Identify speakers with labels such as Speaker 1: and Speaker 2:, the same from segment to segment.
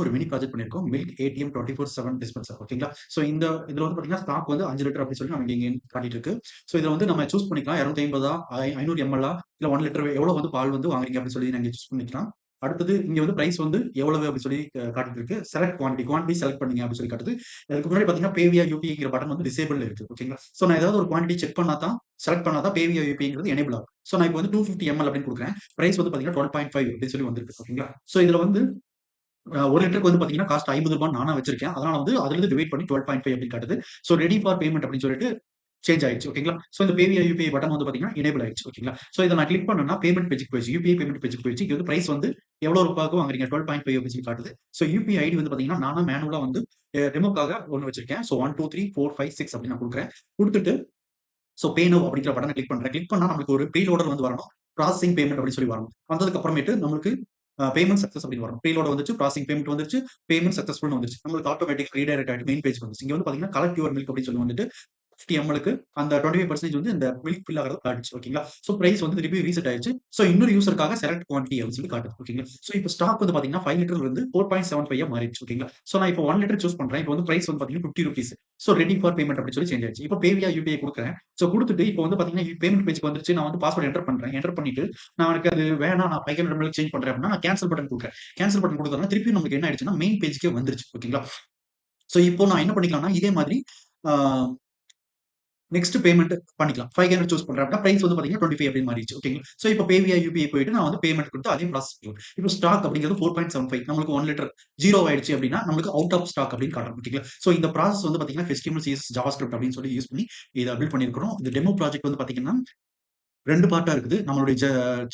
Speaker 1: வந்து ஒரு mini project பண்ணியிருக்கோம். மில்க் ஏடிஎம் 24/7 டிஸ்பென்சர் ஓகேங்களா? ஸோ இதுல வந்து பார்த்தீங்கன்னா, ஸ்டாக் வந்து 5 லிட்டர் அப்படின்னு சொல்லி நமக்கு இங்க காட்டிட்டு இருக்கு. ஸோ இத வந்து நம்ம சூஸ் பண்ணிக்கலாம். 250 500 எம்எல்லா இல்ல 1 லிட்டர் எவ்வளோ வந்து பால் வந்து வாங்குறீங்க அப்படின்னு சொல்லி நீங்க சூஸ் பண்ணிக்கலாம். அடுத்தது இங்க வந்து பிரைஸ் வந்து எவ்வளவு அப்படின்னு சொல்லி காட்டிட்டு இருக்கு. செலக்ட் குவான்டிட்டி செலக்ட் பண்ணுங்க அப்படின்னு சொல்லி காட்டுது. அதுக்கு முன்னாடி பார்த்தீங்கன்னா, பே வியா யுபிஐங்கிற பட்டன் வந்து டிசேபிள்ல இருக்கு. ஓகேங்களா? ஸோ நான் ஏதாவது ஒரு குவான்டிட்டி செக் பண்ணா தான் செலக்ட் பண்ணா தான் பே வியா யுபிஐங்கிறது எனேபிள் ஆகும். ஸோ நான் இப்போ வந்து 250 எம்எல் அப்படின்னு குடுக்குறேன். பிரைஸ் வந்து பார்த்தீங்கன்னா 12.5 அப்படின்னு சொல்லி வந்திருக்கு. ஓகேங்களா? ஸோ இதுல வந்து 1 லிட்டருக்கு வந்து பார்த்தீங்கன்னா, காஸ்ட் ரூ. 50 நானா வச்சிருக்கேன். அதனால வந்து அதிலிருந்து டிவைட் பண்ணி 12.5 அப்படின்னு காட்டுது. ஸோ ரெடி ஃபார் பேமெண்ட் அப்படின்னு சொல்லிட்டு சேஞ்ச் ஆயிடுச்சு. ஓகேங்களா? ஸோ இந்த பேவியா யுபிஐ பட்டன் வந்து பார்த்தீங்கன்னா, எனேபிள் ஆயிடுச்சு. ஓகேங்களா? ஸோ இத நான் கிளிக் பண்ணேன்னா, பேமெண்ட் பேஜ்க்கு போயிடுச்சு. யுபிஐ பேமெண்ட் பேஜ்க்கு போயிடுச்சு. இங்க வந்து பிரைஸ் வந்து எவ்வளோ ரூபாய்க்கு வாங்குறீங்க? 12.5 அப்படின்னு சொல்லி காட்டுது. ஸோ யுபிஐ ஐடி வந்து பார்த்தீங்கன்னா, நானா மேனுவலா வந்து டெமோக்காக ஒண்ணு வச்சிருக்கேன். ஸோ 1, 2, 3, 4, 5, 6 அப்படின்னு நான் குடுக்குறேன். குடுத்துட்டு ஸோ பே நவ் அப்படிங்கிற பட்டன கிளிக் பண்றேன். கிளிக் பண்ணா நமக்கு ஒரு ப்ரீலோடர் வந்து வரணும். ப்ராசஸிங் பேமெண்ட் அப்படின்னு சொல்லி வரணும். வந்ததுக்கு அப்புறமேட்டு நம்மளுக்கு பேமெண்ட் சக்சஸ் அப்படின்னு வரும். ப்ரீலோட் வந்துருச்சு, ப்ராசஸிங் பேமெண்ட் வந்துருச்சு, பேமெண்ட் சக்சஸ்ஃபுல்னு வந்துருச்சு. நம்மளுக்கு ஆட்டோமேட்டிக் ரீடைரக்ட் ஆயிட்டு மெயின் பேஜ்க்கு வந்துருச்சு. இங்க வந்து பார்த்தீங்கன்னா, கலெக்ட் யுவர் மில்க் அப்படின்னு சொல்லி வந்துட்டு 50 எம்எல்க்கு அந்த 25% வந்து இந்த மில்க் ஃபில் ஆகுறது காட்டுச்சு. ஓகேங்களா? ஸோ பிரைஸ் வந்து திருப்பி ரீசெட் ஆயிருச்சு. ஸோ இன்னொரு யூசருக்காக செலக்ட் குவான்டிட்டி அப்படின்னு சொல்லி காட்டுது. ஓகேங்களா? ஸோ இப்போ ஸ்டாக் வந்து பார்த்தீங்கன்னா, 5 லிட்டர்ல இருந்து 4.75 மாறிடுச்சு. ஓகேங்களா? ஸோ நான் இப்போ 1 லிட்டர் சூஸ் பண்றேன். இப்போ வந்து பிரைஸ் வந்து பார்த்தீங்கன்னா ₹50. ஸோ ரெடி ஃபார் பேமெண்ட் அப்படின்னு சொல்லி சேஞ்ச் ஆயிடுச்சு. இப்போ பே வியா யுபிஐ குடுக்குறேன். ஸோ குடுத்துட்டு இப்போ வந்து பார்த்தீங்கன்னா, பேமெண்ட் பேஜ்க்கு வந்துருச்சு. நான் வந்து பாஸ்வேர்ட் என்டர் பண்றேன். என்டர் பண்ணிட்டு நான் எனக்கு அது வேணாம். நான் 500 ml சேஞ்ச் பண்றேன் அப்படின்னா, நான் கேன்சல் பட்டன் குடுக்குறேன். கேன்சல் பட்டன் குடுத்தோம்னா திருப்பி நமக்கு என்ன ஆயிடுச்சுன்னா, மெயின் பேஜ்க்கே வந்துருச்சு. ஓகேங்களா? ஸோ இப்போ நான் என்ன பண்ணிக்கலாம்னா, இதே மாதிரி ஆ நெக்ஸ்ட் பேமெண்ட் பண்ணிக்கலாம். 500 சூஸ் பண்றேன் அப்படின்னா, பிரைஸ் வந்து பார்த்தீங்கன்னா 25 அப்படின்னு மாறிடுச்சு. ஓகேங்களா? ஸோ இப்போ பே வியா யுபிஐ போயிட்டு நான் வந்து பேமெண்ட் குடுத்து அதையும் ப்ராசஸ் பண்ணுவேன். இப்போ ஸ்டாக் அப்படிங்கிறது 4.75 நம்மளுக்கு 1 லிட்டர் 0 ஆயிடுச்சு அப்படின்னா, நம்மளுக்கு அவுட் ஆஃப் ஸ்டாக் அப்படின்னு காட்டும். ஓகேங்களா? ஸோ இந்த ப்ராசஸ் வந்து பார்த்தீங்கன்னா, HTML, CSS, JavaScript அப்படின்னு சொல்லி யூஸ் பண்ணி இத பில்ட் பண்ணியிருக்கிறோம். இந்த டெமோ ப்ராஜெக்ட் வந்து பார்த்தீங்கன்னா 2 பார்ட்டா இருக்குது. நம்மளுடைய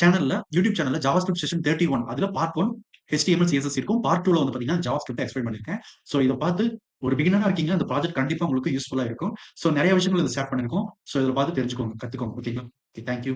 Speaker 1: சேனல்ல யூடியூப் சேனல்ல ஜாவாஸ்கிரிப்ட் செஷன் 31 அதுல பார்ட் 1 HTML, CSS இருக்கும். பார்ட் 2ல வந்து பார்த்தீங்கன்னா, ஜாவாஸ்கிரிப்ட்ட எக்ஸ்பிளைன் பண்ணியிருக்கேன். ஸோ இத பார்த்து ஒரு பிகினரா இருக்கீங்க. இந்த ப்ராஜெக்ட் கண்டிப்பா உங்களுக்கு யூஸ்ஃபுல்லா இருக்கும். ஸோ நெறைய விஷயங்கள் இத ஷேர் பண்ணியிருக்கோம். ஸோ இத பார்த்து தெரிஞ்சுக்கோங்க, கத்துக்கோங்க. ஓகேங்களா? ஓகே. Thank you.